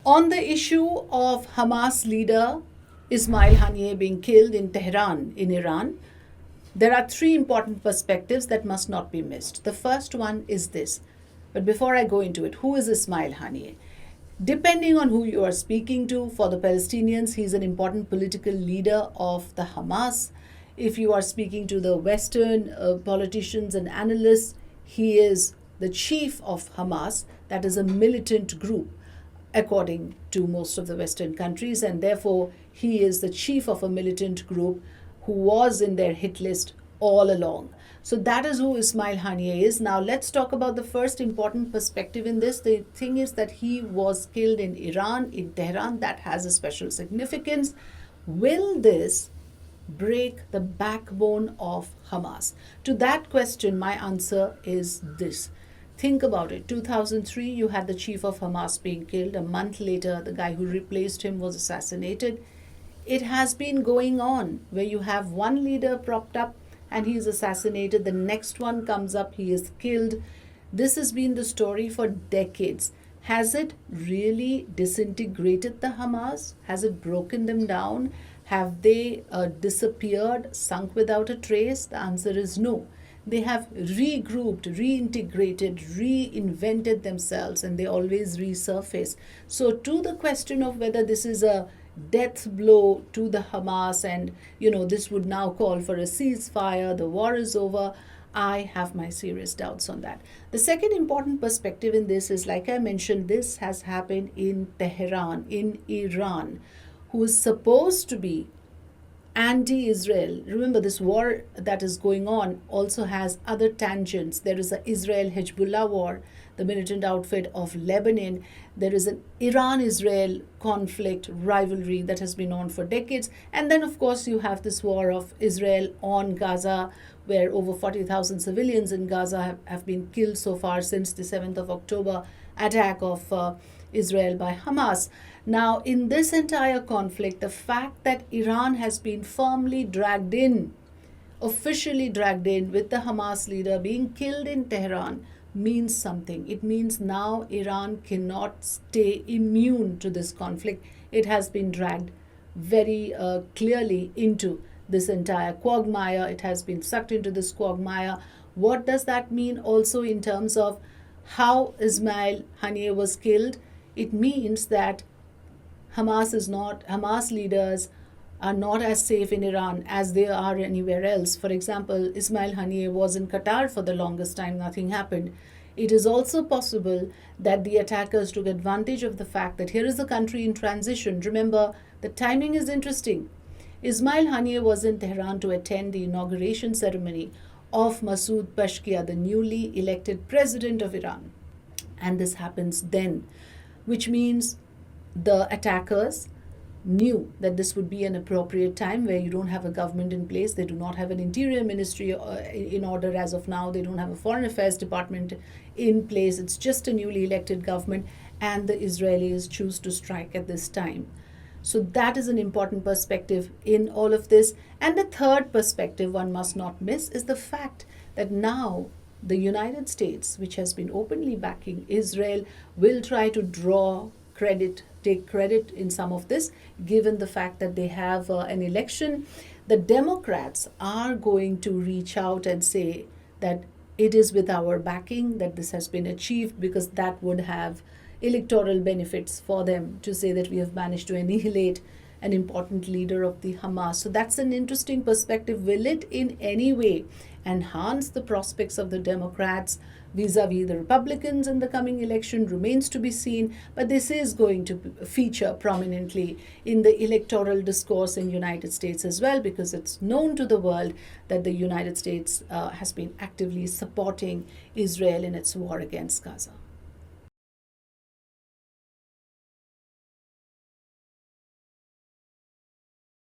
On the issue of Hamas leader Ismail Haniyeh being killed in Tehran, in Iran, there are three important perspectives that must not be missed. The first one is this. But before I go into it, who is Ismail Haniyeh? Depending on who you are speaking to, for the Palestinians, he's an important political leader of the Hamas. If you are speaking to the Western politicians and analysts, he is the chief of Hamas. That is a militant group, according to most of the Western countries, and therefore he is the chief of a militant group who was in their hit list all along. So that is who Ismail Haniyeh is. Now let's talk about the first important perspective in this. The thing is that he was killed in Iran, in Tehran. That has a special significance. Will this break the backbone of Hamas? To that question, my answer is this. Think about it. 2003, you had the chief of Hamas being killed. A month later, the guy who replaced him was assassinated. It has been going on where you have one leader propped up and he is assassinated. The next one comes up, he is killed. This has been the story for decades. Has it really disintegrated the Hamas? Has it broken them down? Have they disappeared, sunk without a trace? The answer is no. They have regrouped, reintegrated, reinvented themselves, and they always resurface. So to the question of whether this is a death blow to the Hamas and, this would now call for a ceasefire, the war is over, I have my serious doubts on that. The second important perspective in this is, like I mentioned, this has happened in Tehran, in Iran, who is supposed to be anti-Israel. Remember, this war that is going on also has other tangents. There is a Israel-Hezbollah war, the militant outfit of Lebanon. There is an Iran-Israel conflict, rivalry that has been on for decades. And then, of course, you have this war of Israel on Gaza, where over 40,000 civilians in Gaza have been killed so far since the 7th of October attack of Israel by Hamas. Now, in this entire conflict, the fact that Iran has been firmly dragged in, officially dragged in, with the Hamas leader being killed in Tehran, means something. It means now Iran cannot stay immune to this conflict. It has been dragged very clearly into this entire quagmire. It has been sucked into this quagmire. What does that mean also in terms of how Ismail Haniyeh was killed? It means that Hamas leaders are not as safe in Iran as they are anywhere else. For example, Ismail Haniyeh was in Qatar for the longest time, nothing happened. It is also possible that the attackers took advantage of the fact that here is a country in transition. Remember, the timing is interesting. Ismail Haniyeh was in Tehran to attend the inauguration ceremony of Masoud Peshkia, the newly elected president of Iran. And this happens then, which means the attackers knew that this would be an appropriate time where you don't have a government in place. They do not have an interior ministry in order as of now. They don't have a foreign affairs department in place. It's just a newly elected government, and the Israelis choose to strike at this time. So that is an important perspective in all of this. And the third perspective one must not miss is the fact that now the United States, which has been openly backing Israel, will try to take credit in some of this, given the fact that they have an election. The Democrats are going to reach out and say that it is with our backing that this has been achieved, because that would have electoral benefits for them to say that we have managed to annihilate an important leader of the Hamas. So that's an interesting perspective. Will it in any way enhance the prospects of the Democrats vis-a-vis the Republicans in the coming election? Remains to be seen, but this is going to feature prominently in the electoral discourse in the United States as well, because it's known to the world that the United States has been actively supporting Israel in its war against Gaza.